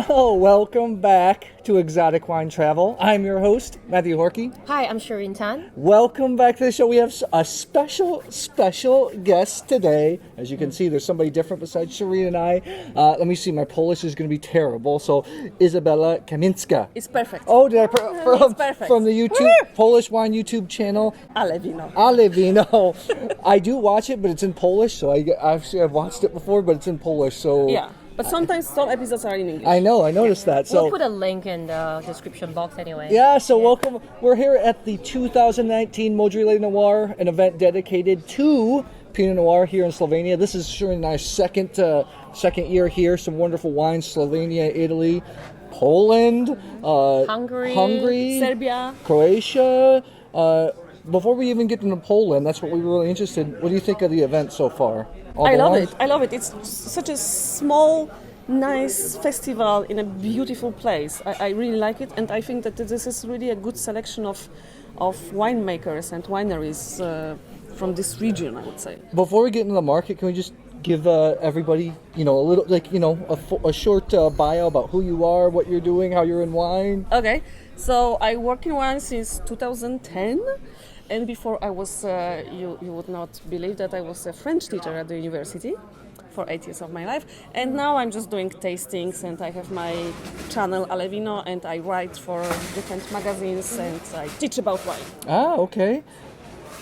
Well, welcome back to Exotic Wine Travel. I'm your host, Matthew Horkey. Hi, I'm Shireen Tan. Welcome back to the show. We have a special guest today. As you can see, there's somebody different besides Shireen and I. Let me see, my Polish is going to be terrible. So, Izabella Kamińska. It's perfect. Oh, did I It's perfect. from the YouTube Polish wine YouTube channel? Ale Wino. Ale Wino. I do watch it, but it's in Polish. So I've watched it before, but it's in Polish. So Yeah, but sometimes some episodes are in English. I know. I noticed that. So We'll put a link in the description box anyway. yeah. So welcome. We're here at the 2019 Modrile Noir, an event dedicated to Pinot Noir here in Slovenia. This is Shireen and I's second year here. Some wonderful wines: Slovenia, Italy, Poland, Hungary, Serbia. Croatia. Before we even get into Poland, that's what we were really interested in. What do you think of the event so far? All I the love wines? it. I love it. It's such a small, nice festival in a beautiful place. I really like it, and I think that this is really a good selection of winemakers and wineries from this region, I would say. Before we get into the market, can we just give everybody, a little, a short bio about who you are, what you're doing, how you're in wine? Okay, so I work in wine since 2010. And before I was, you would not believe that I was a French teacher at the university for 8 years of my life. And now I'm just doing tastings, and I have my channel Ale Wino, and I write for different magazines, and I teach about wine. Ah, okay.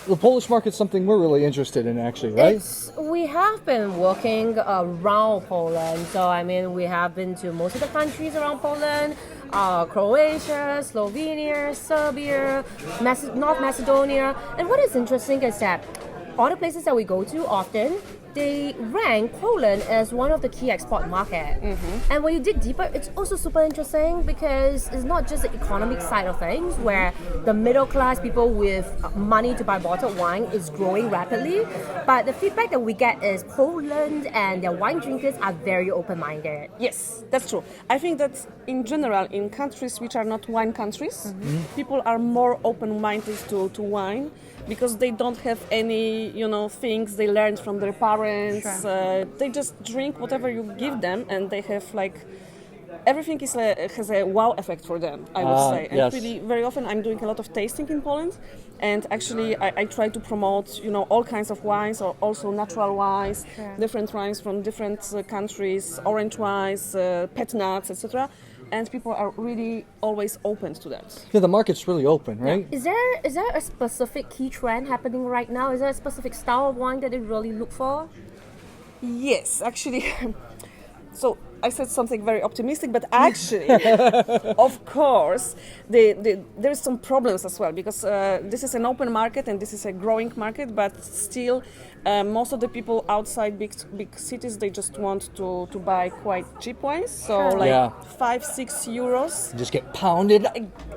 The Polish market's something we're really interested in, actually, right? We have been working around Poland. So, we have been to most of the countries around Poland. Croatia, Slovenia, Serbia, North Macedonia. And what is interesting is that all the places that we go to often, they rank Poland as one of the key export market. Mm-hmm. And when you dig deeper, it's also super interesting because it's not just the economic side of things where the middle class people with money to buy bottled wine is growing rapidly, but the feedback that we get is Poland and their wine drinkers are very open-minded. Yes, that's true. I think that in general, in countries which are not wine countries, people are more open-minded to wine because they don't have any, things they learned from their parents. Sure. They just drink whatever you give them, and they have everything has a wow effect for them, I would say. And yes. really, very often I'm doing a lot of tasting in Poland, and actually I try to promote, all kinds of wines, or also natural wines, Sure. different wines from different countries, orange wines, pet nuts, etc. And people are really always open to that. Yeah, the market's really open, right? Is there a specific key trend happening right now? Is there a specific style of wine that they really look for? Yes, actually. So I said something very optimistic, but actually, of course, there's some problems as well, because this is an open market and this is a growing market, but still most of the people outside big cities, they just want to buy quite cheap wines, so Sure. Yeah. 5-6 euros. Just get pounded.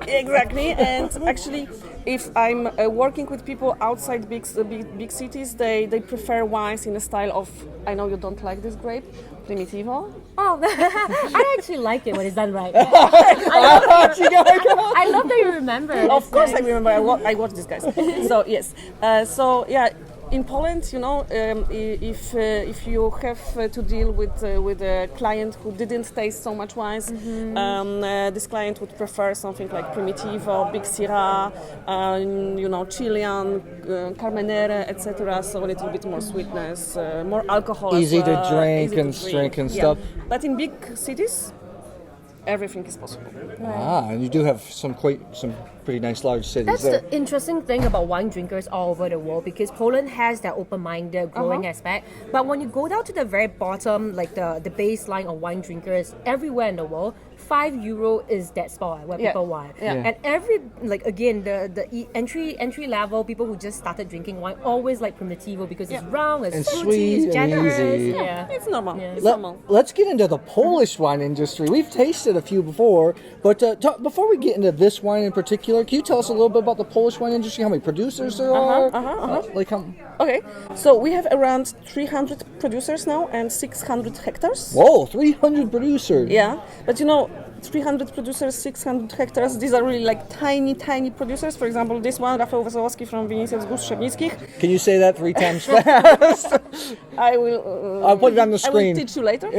Exactly, and actually, if I'm working with people outside big cities, they prefer wines in a style of, I know you don't like this grape, Primitivo. Oh, I actually like it when it's done right. You gotta go. I love that you remember. Of course, I remember. I watched these guys. So yes. So yeah, in Poland, if you have to deal with a client who didn't taste so much wines, this client would prefer something like Primitivo, Big Syrah, Chilean, Carmenere, etc. So a little bit more sweetness, more alcohol. Easy as well, to drink easy and to drink and yeah. stuff. But in big cities, everything is possible. And you do have some pretty nice large cities That's there. the interesting thing about wine drinkers all over the world, because Poland has that open-minded, growing aspect. But when you go down to the very bottom, like the baseline of wine drinkers, everywhere in the world, €5 is that spot where people wine. Yeah. And every, the entry level, people who just started drinking wine always like Primitivo because it's round, it's And fruity, sweet it's and generous. easy. Yeah. It's normal. Yeah. It's normal. Let's get into the Polish wine industry. We've tasted a few before, but before we get into this wine in particular, can you tell us a little bit about the Polish wine industry? How many producers there are? Okay, so we have around 300 producers now and 600 hectares. Whoa, 300 producers. Yeah, but 300 producers, 600 hectares. These are really like tiny producers. For example, this one, Rafał Wesołowski from Winnice, Wzgórz, Trzebnickich. Can you say that 3 times fast? I will. I'll put it on the I will screen. teach you later.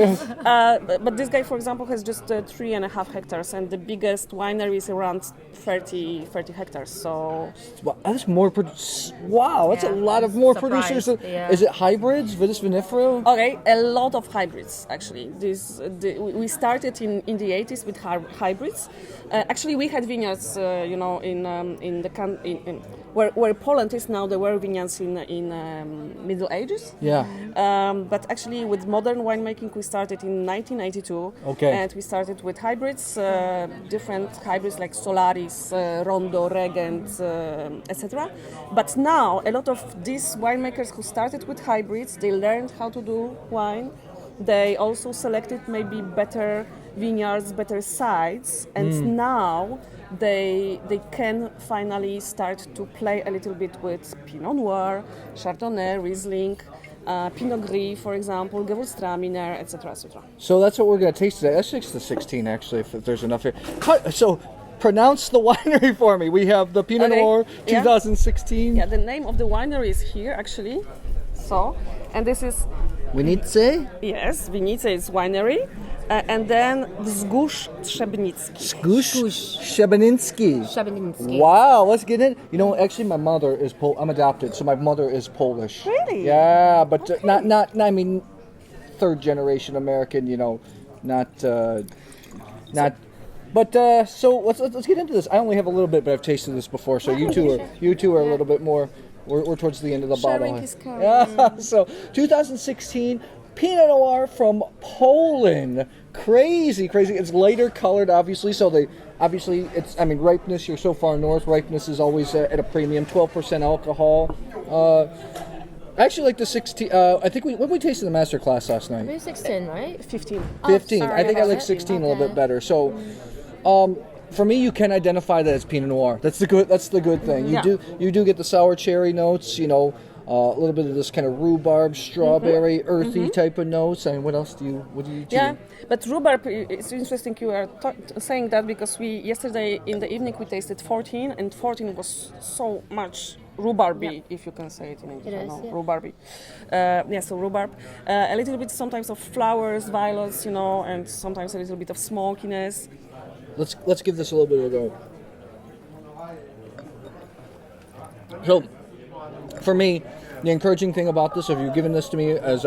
But this guy, for example, has just 3.5 hectares, and the biggest winery is around 30 hectares. So Wow, that's more. Wow, that's a lot of more Surprised, producers. yeah. Is it hybrids? Vitis vinifera? okay, a lot of hybrids actually. We started in the 80s with hybrids. Actually, we had vineyards, where Poland is now. There were vineyards in Middle Ages. Yeah. But actually, with modern winemaking, we started in 1992. Okay. And we started with hybrids, different hybrids like Solaris, Rondo, Regent, etc. But now, a lot of these winemakers who started with hybrids, they learned how to do wine. They also selected maybe better vineyards, better sites, and now they can finally start to play a little bit with Pinot Noir, Chardonnay, Riesling, Pinot Gris, for example, Gewürztraminer, etc., etc. So that's what we're going to taste today. That's 6 to 16, actually, if there's enough here. So, pronounce the winery for me. We have the Pinot Okay, Noir yeah. 2016. Yeah, the name of the winery is here actually. So, and this is Winnice? yes, Winnice is winery, and then Wzgórz Trzebnickich. Wzgórz Trzebnickich. Trzebnickich. Wow, let's get in. You know, actually, my mother is I'm adopted, so my mother is Polish. Really? Yeah, but not. I mean, third generation American. You know, not. But so let's get into this. I only have a little bit, but I've tasted this before. So you two are a little bit more. We're towards the end of the Sharing bottle. is caring. Yeah. So 2016 Pinot Noir from Poland. Crazy. It's lighter colored, obviously. So ripeness. You're so far north. Ripeness is always at a premium. 12% alcohol. I actually like the 16. I think when we tasted the master class last night. Maybe 16, right? 15. 15. sorry I think I about like it. 16 a little Okay. bit better. So, for me, you can identify that as Pinot Noir. That's the good thing. Yeah. You do get the sour cherry notes. You know, a little bit of this kind of rhubarb, strawberry, earthy type of notes. I mean, what do you? Yeah, but rhubarb, it's interesting you are saying that because yesterday in the evening we tasted 14 and 14 was so much rhubarby, if you can say it in English. It is, no, yeah. rhubarby. So rhubarb. A little bit sometimes of flowers, violets, and sometimes a little bit of smokiness. Let's give this a little bit of a go. So, for me, the encouraging thing about this, if you've given this to me as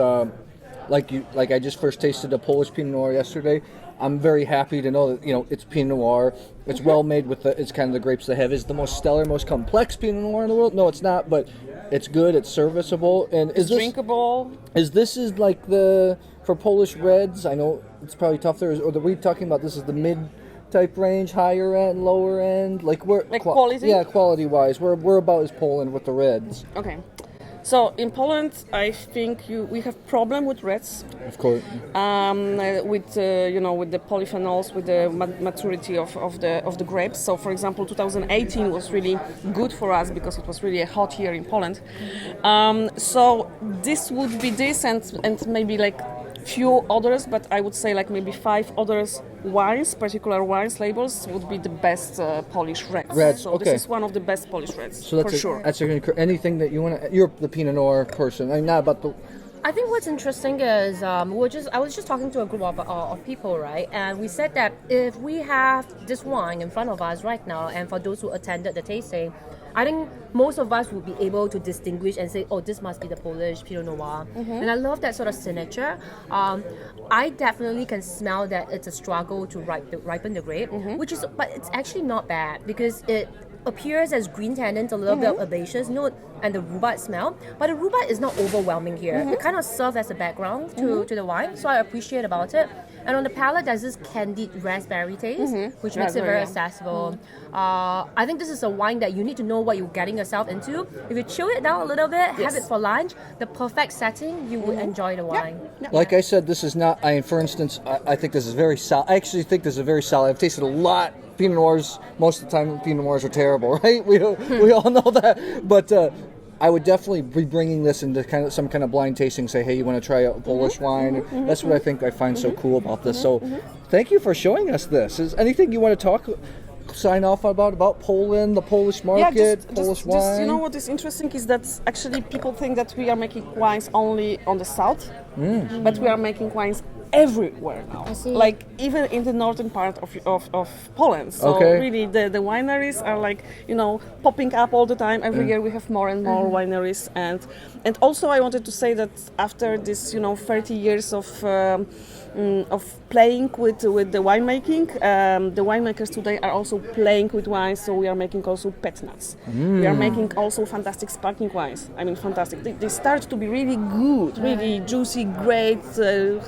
like I just first tasted a Polish Pinot Noir yesterday, I'm very happy to know that it's Pinot Noir. It's well made with it's kind of the grapes they have. Is the most stellar, most complex Pinot Noir in the world? No, it's not, but it's good. It's serviceable, and It's drinkable. Is like for Polish reds? I know it's probably tough there. Or are we talking about this is the mid type range, higher end, lower end, like where quality? Yeah, quality wise, where about is Poland with the reds? Okay. So in Poland, I think we have problem with reds, Of course. with the polyphenols, with the maturity of the grapes. So for example, 2018 was really good for us because it was really a hot year in Poland. So this would be this and maybe like few others, but I would say like maybe 5 others particular wines labels would be the best Polish reds. So okay. this is one of the best Polish reds, So that's for sure. That's anything that you want to. You're the Pinot Noir person. I'm not about the. I think what's interesting is I was just talking to a group of people, right? And we said that if we have this wine in front of us right now, and for those who attended the tasting, I think most of us will be able to distinguish and say, oh, this must be the Polish Pinot Noir. And I love that sort of signature. I definitely can smell that it's a struggle to ripen the grape, but it's actually not bad because it appears as green tannins, a little bit of herbaceous note, and the rhubarb smell. But the rhubarb is not overwhelming here. It kind of serves as a background to the wine, so I appreciate about it. And on the palate, there's this candied raspberry taste, which makes it very accessible. I think this is a wine that you need to know what you're getting yourself into. If you chill it down a little bit, have it for lunch, the perfect setting, you would enjoy the wine. Like I said, this is not. For instance, I think this is very solid. I actually think this is very solid. I've tasted a lot. Pinot Noirs. Most of the time, Pinot Noirs are terrible, right? We all know that. But I would definitely be bringing this into kind of some kind of blind tasting. Say, hey, you want to try a Polish wine? That's what I think I find so cool about this. So, thank you for showing us this. Is anything you want to sign off about Poland, the Polish market, Polish wine? Just, you know what is interesting is that actually people think that we are making wines only on the south, but we are making wines everywhere now. I see. Like even in the northern part of Poland. So really the wineries are like, you know, popping up all the time. Every year we have more and more wineries, and also I wanted to say that after this, you know, 30 years of playing with the winemaking, the winemakers today are also playing with wines. So we are making also pet nuts. We are making also fantastic sparkling wines. I mean, fantastic. They start to be really good, really juicy, great,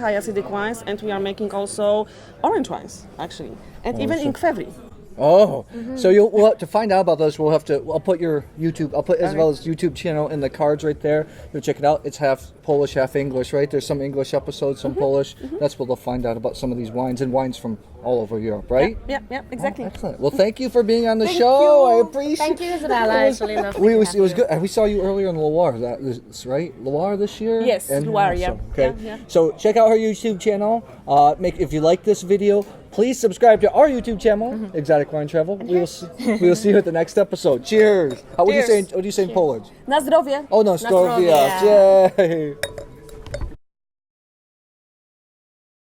high acidic wines, and we are making also orange wines actually, and even in Kvevri. Oh, so we'll have to find out about those. I'll put your YouTube. I'll put Isabella's YouTube channel in the cards right there. You'll check it out. It's half Polish, half English, right? There's some English episodes, some Polish. That's where they'll find out about some of these wines and wines from all over Europe, right? Yeah, exactly. Oh, excellent. Well, thank you for being on the Thank show. you. I appreciate. Thank you, Izabella. Actually, It was good. We saw you earlier in Loire. That's right, Loire this year. Yes, Loire. Yeah. Okay. Yeah. So check out her YouTube channel. If you like this video, please subscribe to our YouTube channel, Exotic Wine Travel. We will see you at the next episode. Cheers. What do you say? What do you say in Polish? Na zdrowie. Oh no, zdrowie. Yay.